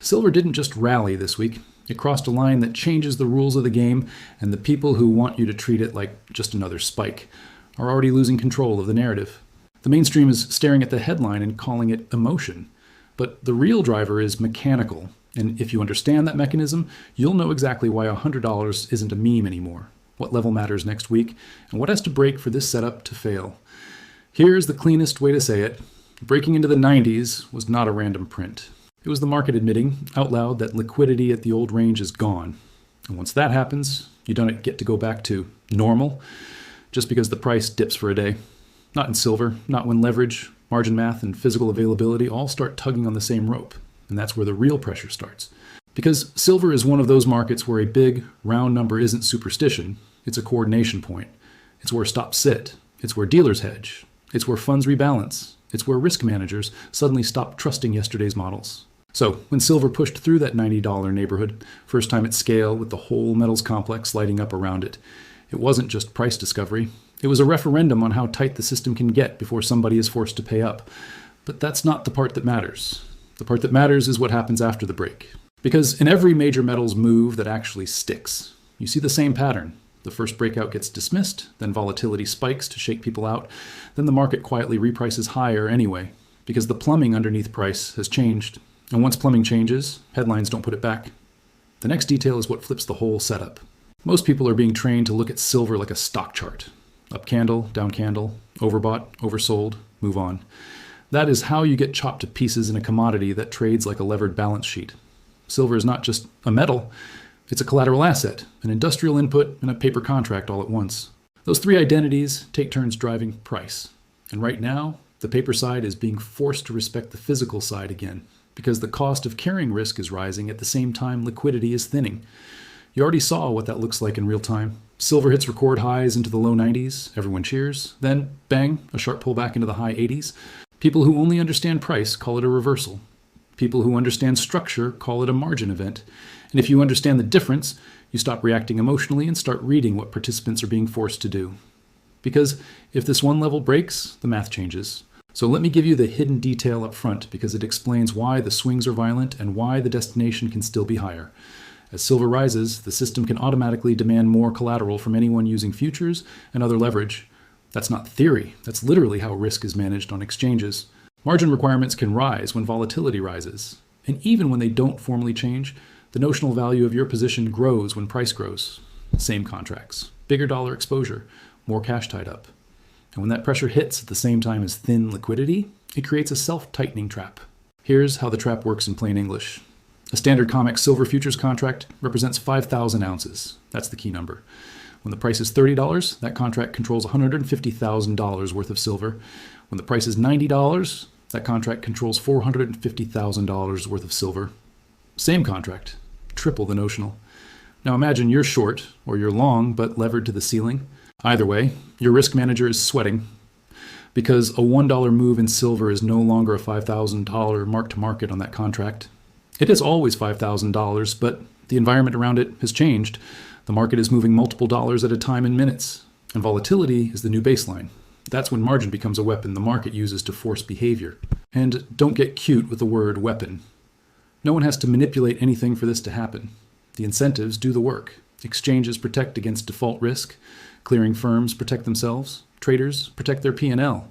Silver didn't just rally this week. It crossed a line that changes the rules of the game, and the people who want you to treat it like just another spike are already losing control of the narrative. The mainstream is staring at the headline and calling it emotion. But the real driver is mechanical, and if you understand that mechanism, you'll know exactly why $100 isn't a meme anymore, what level matters next week, and what has to break for this setup to fail. Here's the cleanest way to say it. Breaking into the 90s was not a random print. It was the market admitting out loud that liquidity at the old range is gone. And once that happens, you don't get to go back to normal just because the price dips for a day. Not in silver, not when leverage, margin math, and physical availability all start tugging on the same rope. And that's where the real pressure starts. Because silver is one of those markets where a big, round number isn't superstition. It's a coordination point. It's where stops sit. It's where dealers hedge. It's where funds rebalance. It's where risk managers suddenly stop trusting yesterday's models. So when silver pushed through that $90 neighborhood, first time at scale with the whole metals complex lighting up around it, it wasn't just price discovery. It was a referendum on how tight the system can get before somebody is forced to pay up. But that's not the part that matters. The part that matters is what happens after the break. Because in every major metals move that actually sticks, you see the same pattern. The first breakout gets dismissed, then volatility spikes to shake people out, then the market quietly reprices higher anyway, because the plumbing underneath price has changed. And once plumbing changes, headlines don't put it back. The next detail is what flips the whole setup. Most people are being trained to look at silver like a stock chart. Up candle, down candle, overbought, oversold, move on. That is how you get chopped to pieces in a commodity that trades like a levered balance sheet. Silver is not just a metal, it's a collateral asset, an industrial input, and a paper contract all at once. Those three identities take turns driving price. And right now, the paper side is being forced to respect the physical side again, because the cost of carrying risk is rising at the same time liquidity is thinning. You already saw what that looks like in real time. Silver hits record highs into the low 90s, everyone cheers, then bang, a sharp pullback into the high 80s. People who only understand price call it a reversal. People who understand structure call it a margin event. And if you understand the difference, you stop reacting emotionally and start reading what participants are being forced to do. Because if this one level breaks, the math changes. So let me give you the hidden detail up front because it explains why the swings are violent and why the destination can still be higher. As silver rises, the system can automatically demand more collateral from anyone using futures and other leverage. That's not theory. That's literally how risk is managed on exchanges. Margin requirements can rise when volatility rises. And even when they don't formally change, the notional value of your position grows when price grows. Same contracts, bigger dollar exposure, more cash tied up. And when that pressure hits at the same time as thin liquidity, it creates a self-tightening trap. Here's how the trap works in plain English. A standard COMEX silver futures contract represents 5,000 ounces. That's the key number. When the price is $30, that contract controls $150,000 worth of silver. When the price is $90, that contract controls $450,000 worth of silver. Same contract, triple the notional. Now imagine you're short or you're long but levered to the ceiling. Either way, your risk manager is sweating because a $1 move in silver is no longer a $5,000 mark to market on that contract. It is always $5,000, but the environment around it has changed. The market is moving multiple dollars at a time in minutes, and volatility is the new baseline. That's when margin becomes a weapon the market uses to force behavior. And don't get cute with the word weapon. No one has to manipulate anything for this to happen. The incentives do the work. Exchanges protect against default risk. Clearing firms protect themselves. Traders protect their P&L.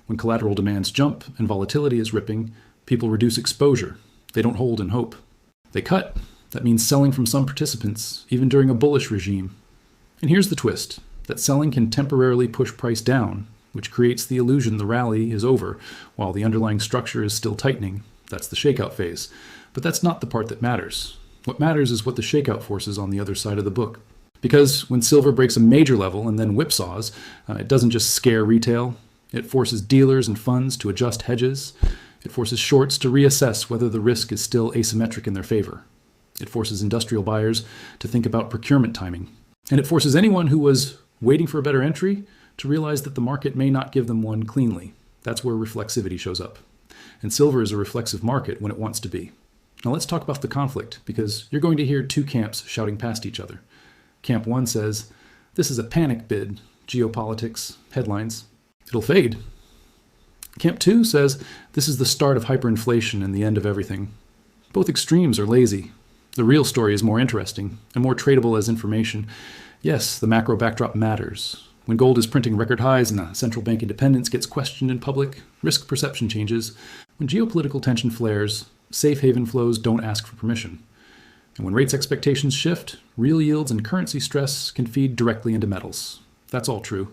When collateral demands jump and volatility is ripping, people reduce exposure. They don't hold and hope. They cut. That means selling from some participants, even during a bullish regime. And here's the twist, that selling can temporarily push price down, which creates the illusion the rally is over, while the underlying structure is still tightening. That's the shakeout phase. But that's not the part that matters. What matters is what the shakeout forces on the other side of the book. Because when silver breaks a major level and then whipsaws, it doesn't just scare retail. It forces dealers and funds to adjust hedges. It forces shorts to reassess whether the risk is still asymmetric in their favor. It forces industrial buyers to think about procurement timing. And it forces anyone who was waiting for a better entry to realize that the market may not give them one cleanly. That's where reflexivity shows up. And silver is a reflexive market when it wants to be. Now let's talk about the conflict, because you're going to hear two camps shouting past each other. Camp 1 says, this is a panic bid, geopolitics, headlines. It'll fade. Camp 2 says, this is the start of hyperinflation and the end of everything. Both extremes are lazy. The real story is more interesting and more tradable as information. Yes, the macro backdrop matters. When gold is printing record highs and the central bank independence gets questioned in public, risk perception changes. When geopolitical tension flares, safe haven flows don't ask for permission. And when rates expectations shift, real yields and currency stress can feed directly into metals. That's all true.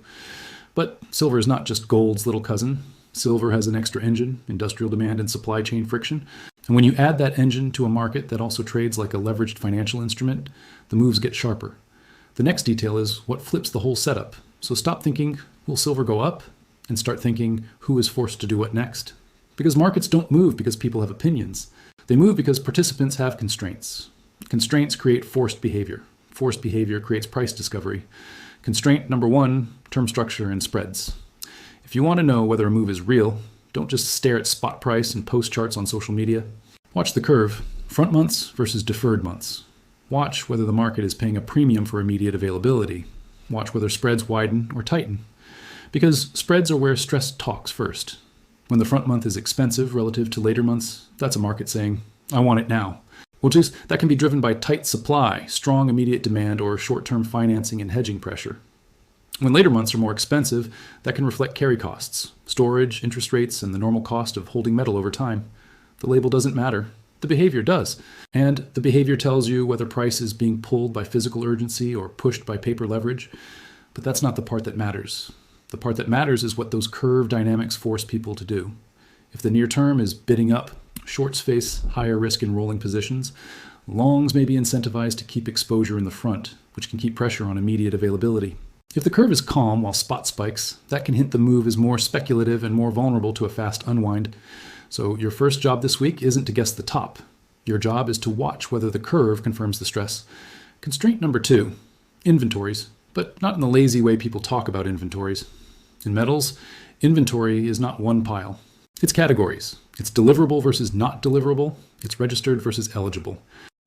But silver is not just gold's little cousin. Silver has an extra engine, industrial demand and supply chain friction. And when you add that engine to a market that also trades like a leveraged financial instrument, the moves get sharper. The next detail is what flips the whole setup. So stop thinking, will silver go up? And start thinking, who is forced to do what next? Because markets don't move because people have opinions. They move because participants have constraints. Constraints create forced behavior. Forced behavior creates price discovery. Constraint number 1, term structure and spreads. If you want to know whether a move is real, don't just stare at spot price and post charts on social media. Watch the curve, front months versus deferred months. Watch whether the market is paying a premium for immediate availability. Watch whether spreads widen or tighten. Because spreads are where stress talks first. When the front month is expensive relative to later months, that's a market saying, I want it now. That can be driven by tight supply, strong immediate demand, or short-term financing and hedging pressure. When later months are more expensive, that can reflect carry costs, storage, interest rates, and the normal cost of holding metal over time. The label doesn't matter. The behavior does. And the behavior tells you whether price is being pulled by physical urgency or pushed by paper leverage. But that's not the part that matters. The part that matters is what those curve dynamics force people to do. If the near term is bidding up, shorts face higher risk in rolling positions. Longs may be incentivized to keep exposure in the front, which can keep pressure on immediate availability. If the curve is calm while spot spikes, that can hint the move is more speculative and more vulnerable to a fast unwind. So your first job this week isn't to guess the top. Your job is to watch whether the curve confirms the stress. Constraint number 2, inventories, but not in the lazy way people talk about inventories. In metals, inventory is not one pile. It's categories. It's deliverable versus not deliverable. It's registered versus eligible.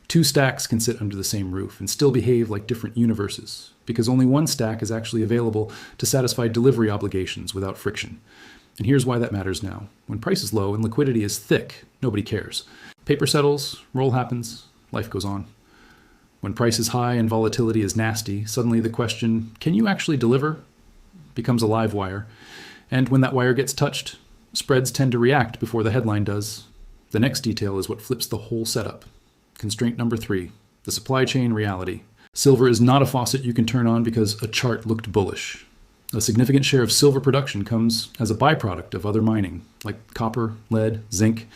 2 stacks can sit under the same roof and still behave like different universes, because only one stack is actually available to satisfy delivery obligations without friction. And here's why that matters now. When price is low and liquidity is thick, nobody cares. Paper settles, roll happens, life goes on. When price is high and volatility is nasty, suddenly the question, can you actually deliver, becomes a live wire. And when that wire gets touched, spreads tend to react before the headline does. The next detail is what flips the whole setup. Constraint number 3, the supply chain reality. Silver is not a faucet you can turn on because a chart looked bullish. A significant share of silver production comes as a byproduct of other mining, like copper, lead, zinc.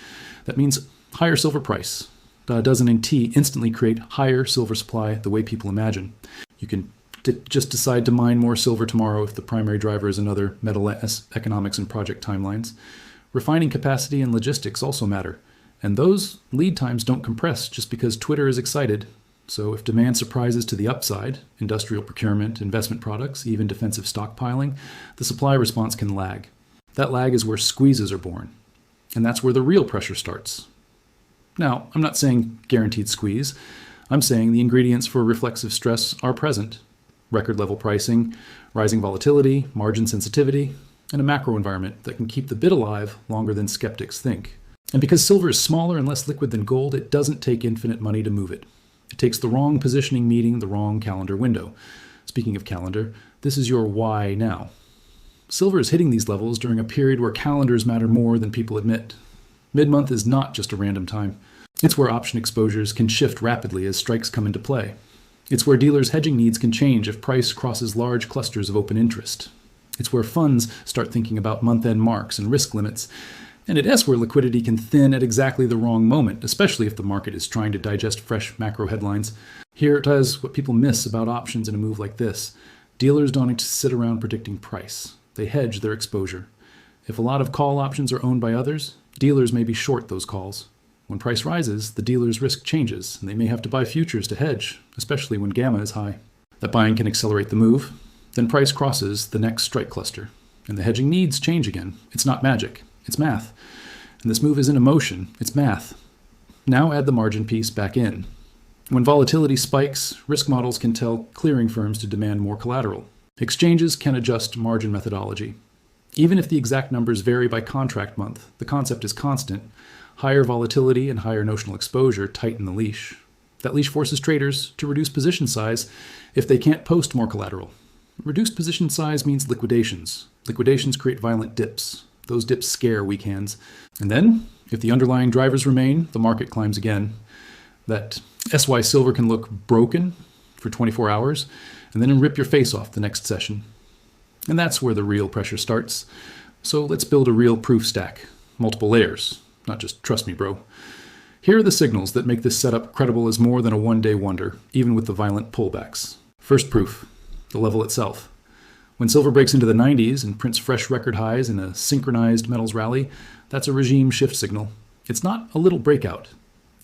That means higher silver price. Doesn't in T instantly create higher silver supply the way people imagine. You can just decide to mine more silver tomorrow if the primary driver is another metal economics and project timelines. Refining capacity and logistics also matter. And those lead times don't compress just because Twitter is excited. So if demand surprises to the upside, industrial procurement, investment products, even defensive stockpiling, the supply response can lag. That lag is where squeezes are born. And that's where the real pressure starts. Now, I'm not saying guaranteed squeeze. I'm saying the ingredients for reflexive stress are present. Record level pricing, rising volatility, margin sensitivity, and a macro environment that can keep the bid alive longer than skeptics think. And because silver is smaller and less liquid than gold, it doesn't take infinite money to move it. It takes the wrong positioning meeting the wrong calendar window. Speaking of calendar, this is your why now. Silver is hitting these levels during a period where calendars matter more than people admit. Mid-month is not just a random time. It's where option exposures can shift rapidly as strikes come into play. It's where dealers' hedging needs can change if price crosses large clusters of open interest. It's where funds start thinking about month-end marks and risk limits. And it's where liquidity can thin at exactly the wrong moment, especially if the market is trying to digest fresh macro headlines. Here it is what people miss about options in a move like this. Dealers don't need to sit around predicting price. They hedge their exposure. If a lot of call options are owned by others, dealers may be short those calls. When price rises, the dealer's risk changes, and they may have to buy futures to hedge, especially when gamma is high. That buying can accelerate the move. Then price crosses the next strike cluster, and the hedging needs change again. It's not magic. It's math. And this move isn't emotion, it's math. Now add the margin piece back in. When volatility spikes, risk models can tell clearing firms to demand more collateral. Exchanges can adjust margin methodology. Even if the exact numbers vary by contract month, the concept is constant. Higher volatility and higher notional exposure tighten the leash. That leash forces traders to reduce position size if they can't post more collateral. Reduced position size means liquidations. Liquidations create violent dips. Those dips scare weak hands. And then, if the underlying drivers remain, the market climbs again. That SY silver can look broken for 24 hours and then rip your face off the next session. And that's where the real pressure starts. So let's build a real proof stack. Multiple layers, not just trust me, bro. Here are the signals that make this setup credible as more than a one-day wonder, even with the violent pullbacks. First proof, the level itself. When silver breaks into the 90s and prints fresh record highs in a synchronized metals rally, that's a regime shift signal. It's not a little breakout.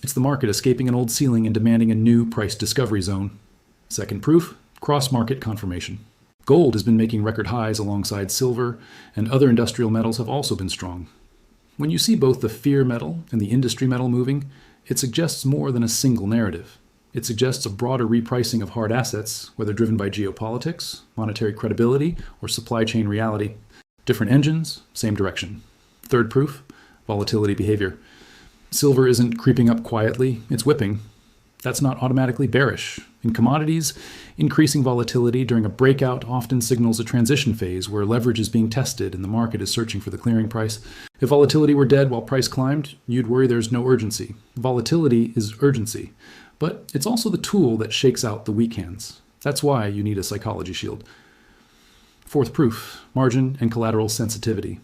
It's the market escaping an old ceiling and demanding a new price discovery zone. Second proof, cross-market confirmation. Gold has been making record highs alongside silver, and other industrial metals have also been strong. When you see both the fear metal and the industry metal moving, it suggests more than a single narrative. It suggests a broader repricing of hard assets, whether driven by geopolitics, monetary credibility, or supply chain reality. Different engines, same direction. Third proof, volatility behavior. Silver isn't creeping up quietly, it's whipping. That's not automatically bearish. In commodities, increasing volatility during a breakout often signals a transition phase where leverage is being tested and the market is searching for the clearing price. If volatility were dead while price climbed, you'd worry there's no urgency. Volatility is urgency, but it's also the tool that shakes out the weak hands. That's why you need a psychology shield. Fourth proof, margin and collateral sensitivity.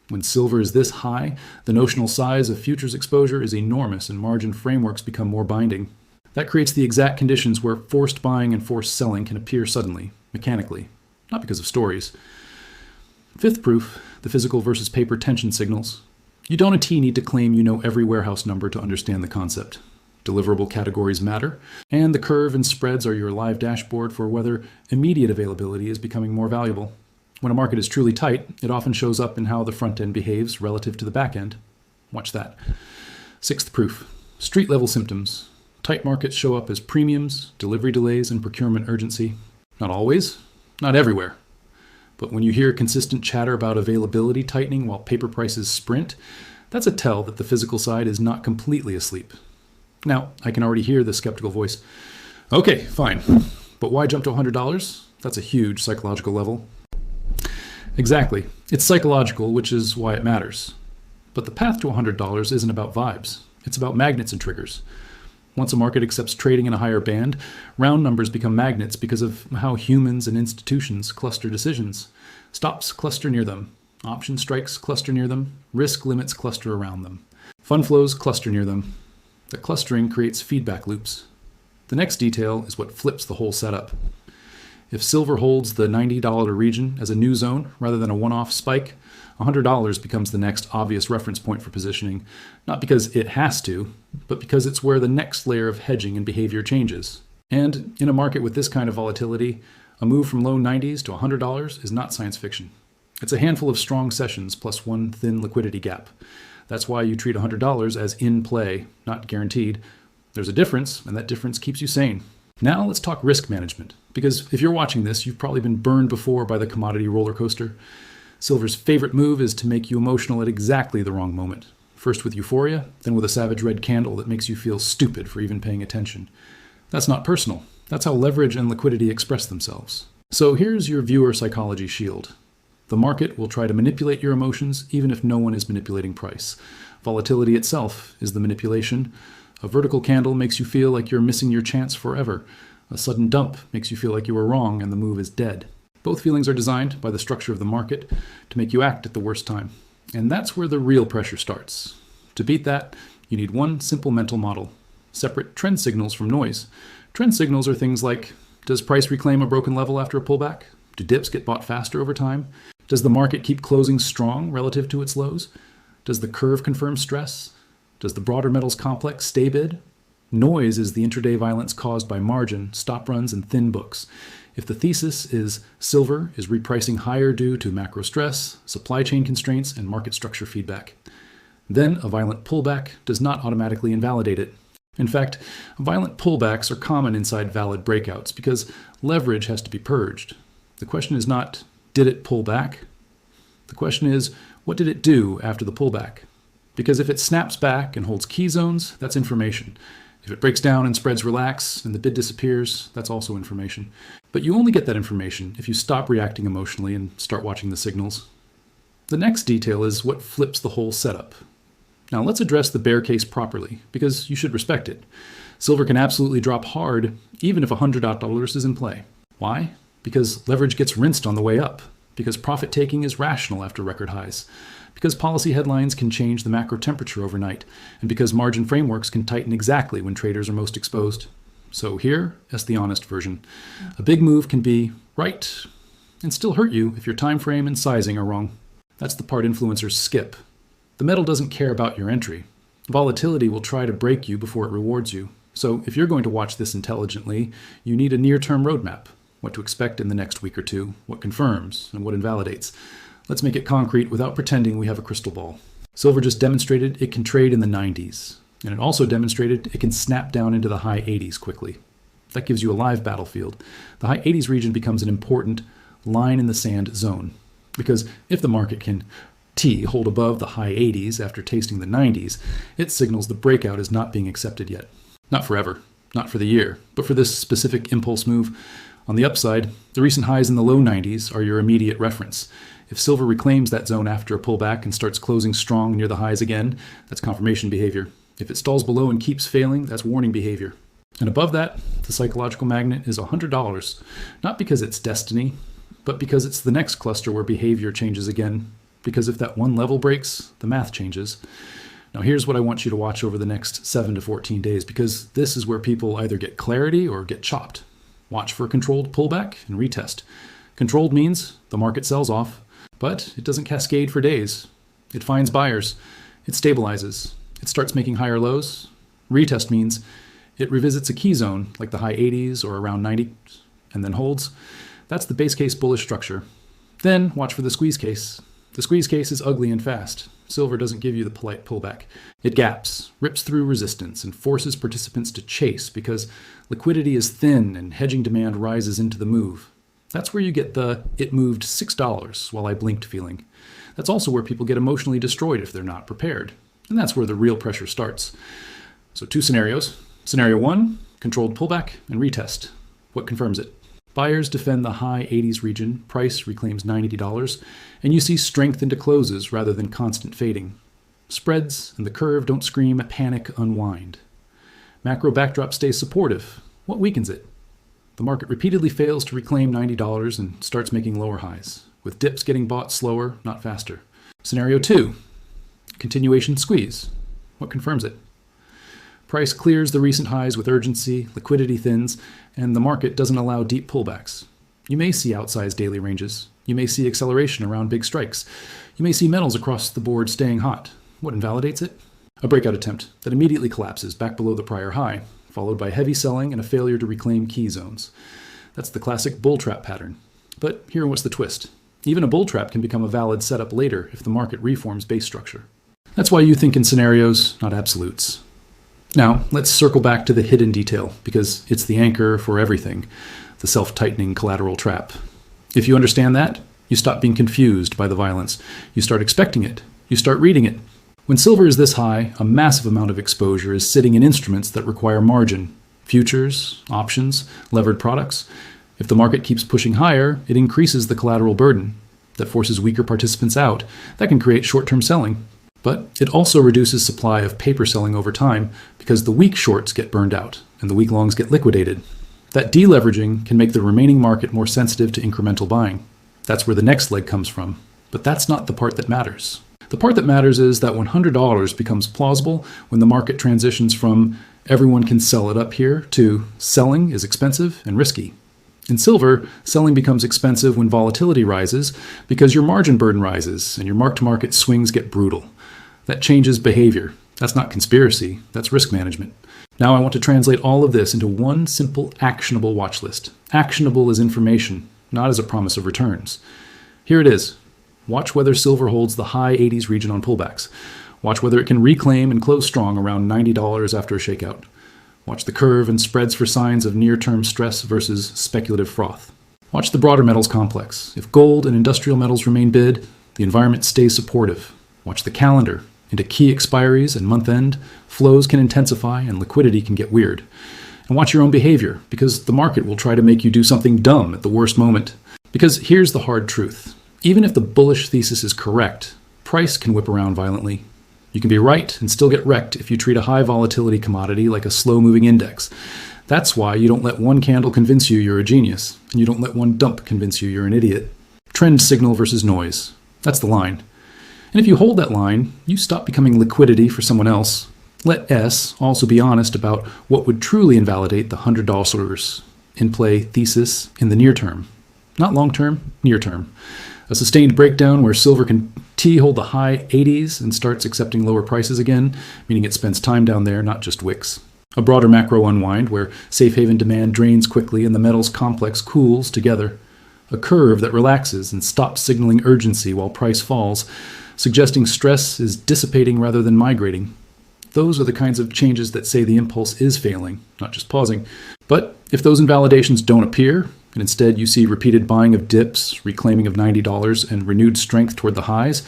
When silver is this high, the notional size of futures exposure is enormous and margin frameworks become more binding. That creates the exact conditions where forced buying and forced selling can appear suddenly, mechanically, not because of stories. Fifth proof, the physical versus paper tension signals. You don't need to claim you know every warehouse number to understand the concept. Deliverable categories matter, and the curve and spreads are your live dashboard for whether immediate availability is becoming more valuable. When a market is truly tight, it often shows up in how the front end behaves relative to the back end. Watch that. Sixth proof, street level symptoms. Tight markets show up as premiums, delivery delays, and procurement urgency. Not always, not everywhere. But when you hear consistent chatter about availability tightening while paper prices sprint, that's a tell that the physical side is not completely asleep. Now, I can already hear the skeptical voice. Okay, fine, but why jump to $100? That's a huge psychological level. Exactly, it's psychological, which is why it matters. But the path to $100 isn't about vibes, it's about magnets and triggers. Once a market accepts trading in a higher band, round numbers become magnets because of how humans and institutions cluster decisions. Stops cluster near them. Option strikes cluster near them. Risk limits cluster around them. Fund flows cluster near them. The clustering creates feedback loops. The next detail is what flips the whole setup. If silver holds the $90 region as a new zone rather than a one-off spike, $100 becomes the next obvious reference point for positioning, not because it has to, but because it's where the next layer of hedging and behavior changes. And in a market with this kind of volatility, a move from low 90s to $100 is not science fiction. It's a handful of strong sessions plus one thin liquidity gap. That's why you treat $100 as in play, not guaranteed. There's a difference, and that difference keeps you sane. Now let's talk risk management, because if you're watching this, you've probably been burned before by the commodity roller coaster. Silver's favorite move is to make you emotional at exactly the wrong moment. First with euphoria, then with a savage red candle that makes you feel stupid for even paying attention. That's not personal. That's how leverage and liquidity express themselves. So here's your viewer psychology shield. The market will try to manipulate your emotions even if no one is manipulating price. Volatility itself is the manipulation. A vertical candle makes you feel like you're missing your chance forever. A sudden dump makes you feel like you were wrong and the move is dead. Both feelings are designed by the structure of the market to make you act at the worst time. And that's where the real pressure starts. To beat that, you need one simple mental model. Separate trend signals from noise. Trend signals are things like, does price reclaim a broken level after a pullback? Do dips get bought faster over time? Does the market keep closing strong relative to its lows? Does the curve confirm stress? Does the broader metals complex stay bid? Noise is the intraday violence caused by margin, stop runs, and thin books. If the thesis is silver is repricing higher due to macro stress, supply chain constraints, and market structure feedback, then a violent pullback does not automatically invalidate it. In fact, violent pullbacks are common inside valid breakouts because leverage has to be purged. The question is not, did it pull back? The question is, what did it do after the pullback? Because if it snaps back and holds key zones, that's information. If it breaks down and spreads relax and the bid disappears, that's also information. But you only get that information if you stop reacting emotionally and start watching the signals. The next detail is what flips the whole setup. Now let's address the bear case properly, because you should respect it. Silver can absolutely drop hard, even if $100 is in play. Why? Because leverage gets rinsed on the way up, because profit taking is rational after record highs, because policy headlines can change the macro temperature overnight, and because margin frameworks can tighten exactly when traders are most exposed. So here is the honest version. A big move can be right and still hurt you if your time frame and sizing are wrong. That's the part influencers skip. The metal doesn't care about your entry. Volatility will try to break you before it rewards you. So if you're going to watch this intelligently, you need a near-term roadmap. What to expect in the next week or two, what confirms, and what invalidates. Let's make it concrete without pretending we have a crystal ball. Silver just demonstrated it can trade in the 90s, and it also demonstrated it can snap down into the high 80s quickly. That gives you a live battlefield. The high 80s region becomes an important line in the sand zone, because if the market can hold above the high 80s after tasting the 90s, it signals the breakout is not being accepted yet. Not forever, not for the year, but for this specific impulse move. On the upside, the recent highs in the low 90s are your immediate reference. If silver reclaims that zone after a pullback and starts closing strong near the highs again, that's confirmation behavior. If it stalls below and keeps failing, that's warning behavior. And above that, the psychological magnet is $100, not because it's destiny, but because it's the next cluster where behavior changes again. Because if that one level breaks, the math changes. Now here's what I want you to watch over the next 7 to 14 days, because this is where people either get clarity or get chopped. Watch for a controlled pullback and retest. Controlled means the market sells off, but it doesn't cascade for days. It finds buyers. It stabilizes. It starts making higher lows. Retest means it revisits a key zone, like the high 80s or around 90, and then holds. That's the base case bullish structure. Then watch for the squeeze case. The squeeze case is ugly and fast. Silver doesn't give you the polite pullback. It gaps, rips through resistance, and forces participants to chase because liquidity is thin and hedging demand rises into the move. That's where you get the "it moved $6 while I blinked" feeling. That's also where people get emotionally destroyed if they're not prepared. And that's where the real pressure starts. So 2 scenarios. Scenario 1, controlled pullback and retest. What confirms it? Buyers defend the high 80s region, price reclaims $90, and you see strength into closes rather than constant fading. Spreads and the curve don't scream panic unwind. Macro backdrop stays supportive. What weakens it? The market repeatedly fails to reclaim $90 and starts making lower highs, with dips getting bought slower, not faster. Scenario 2, continuation squeeze. What confirms it? Price clears the recent highs with urgency, liquidity thins, and the market doesn't allow deep pullbacks. You may see outsized daily ranges. You may see acceleration around big strikes. You may see metals across the board staying hot. What invalidates it? A breakout attempt that immediately collapses back below the prior high, followed by heavy selling and a failure to reclaim key zones. That's the classic bull trap pattern. But here was the twist. Even a bull trap can become a valid setup later if the market reforms base structure. That's why you think in scenarios, not absolutes. Now, let's circle back to the hidden detail, because it's the anchor for everything, the self-tightening collateral trap. If you understand that, you stop being confused by the violence. You start expecting it. You start reading it. When silver is this high, a massive amount of exposure is sitting in instruments that require margin. Futures, options, levered products. If the market keeps pushing higher, it increases the collateral burden. That forces weaker participants out. That can create short-term selling. But it also reduces supply of paper selling over time because the weak shorts get burned out and the weak longs get liquidated. That deleveraging can make the remaining market more sensitive to incremental buying. That's where the next leg comes from. But that's not the part that matters. The part that matters is that when $100 becomes plausible when the market transitions from everyone can sell it up here to selling is expensive and risky. In silver, selling becomes expensive when volatility rises because your margin burden rises and your mark-to-market swings get brutal. That changes behavior. That's not conspiracy, that's risk management. Now I want to translate all of this into one simple actionable watch list. Actionable as information, not as a promise of returns. Here it is. Watch whether silver holds the high 80s region on pullbacks. Watch whether it can reclaim and close strong around $90 after a shakeout. Watch the curve and spreads for signs of near-term stress versus speculative froth. Watch the broader metals complex. If gold and industrial metals remain bid, the environment stays supportive. Watch the calendar. Into key expiries and month end, flows can intensify and liquidity can get weird. And watch your own behavior, because the market will try to make you do something dumb at the worst moment. Because here's the hard truth. Even if the bullish thesis is correct, price can whip around violently. You can be right and still get wrecked if you treat a high volatility commodity like a slow-moving index. That's why you don't let one candle convince you you're a genius, and you don't let one dump convince you you're an idiot. Trend signal versus noise. That's the line. And if you hold that line, you stop becoming liquidity for someone else. Let S also be honest about what would truly invalidate the $100 in play thesis in the near term. Not long term, near term. A sustained breakdown where silver can hold the high 80s and starts accepting lower prices again, meaning it spends time down there, not just wicks. A broader macro unwind where safe haven demand drains quickly and the metals complex cools together. A curve that relaxes and stops signaling urgency while price falls, suggesting stress is dissipating rather than migrating. Those are the kinds of changes that say the impulse is failing, not just pausing. But if those invalidations don't appear, and instead you see repeated buying of dips, reclaiming of $90, and renewed strength toward the highs,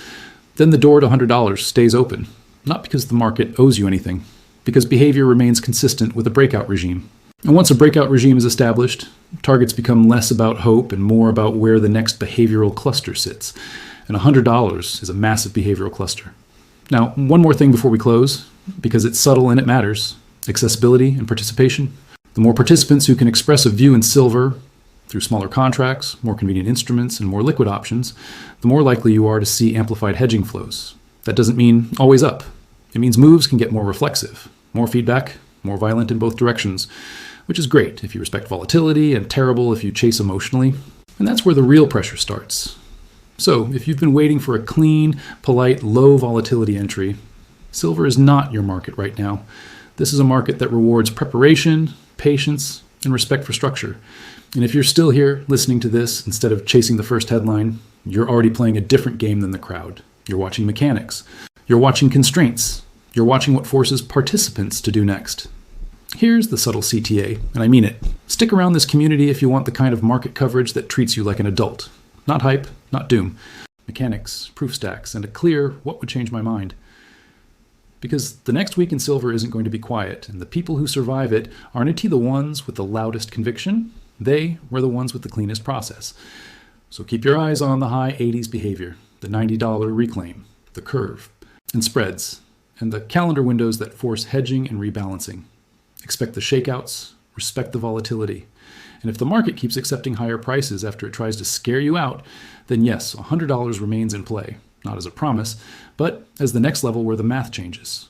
then the door to $100 stays open. Not because the market owes you anything, because behavior remains consistent with a breakout regime. And once a breakout regime is established, targets become less about hope and more about where the next behavioral cluster sits. And $100 is a massive behavioral cluster. Now, one more thing before we close, because it's subtle and it matters. Accessibility and participation. The more participants who can express a view in silver through smaller contracts, more convenient instruments, and more liquid options, the more likely you are to see amplified hedging flows. That doesn't mean always up. It means moves can get more reflexive, more feedback, more violent in both directions, which is great if you respect volatility and terrible if you chase emotionally. And that's where the real pressure starts. So if you've been waiting for a clean, polite, low volatility entry, silver is not your market right now. This is a market that rewards preparation, patience, and respect for structure. And if you're still here listening to this instead of chasing the first headline, you're already playing a different game than the crowd. You're watching mechanics. You're watching constraints. You're watching what forces participants to do next. Here's the subtle CTA, and I mean it. Stick around this community if you want the kind of market coverage that treats you like an adult. Not hype, not doom. Mechanics, proof stacks, and a clear what would change my mind. Because the next week in silver isn't going to be quiet, and the people who survive it aren't the ones with the loudest conviction. They were the ones with the cleanest process. So keep your eyes on the high 80s behavior, the $90 reclaim, the curve, and spreads, and the calendar windows that force hedging and rebalancing. Expect the shakeouts, respect the volatility. And if the market keeps accepting higher prices after it tries to scare you out, then yes, $100 remains in play, not as a promise, but as the next level where the math changes.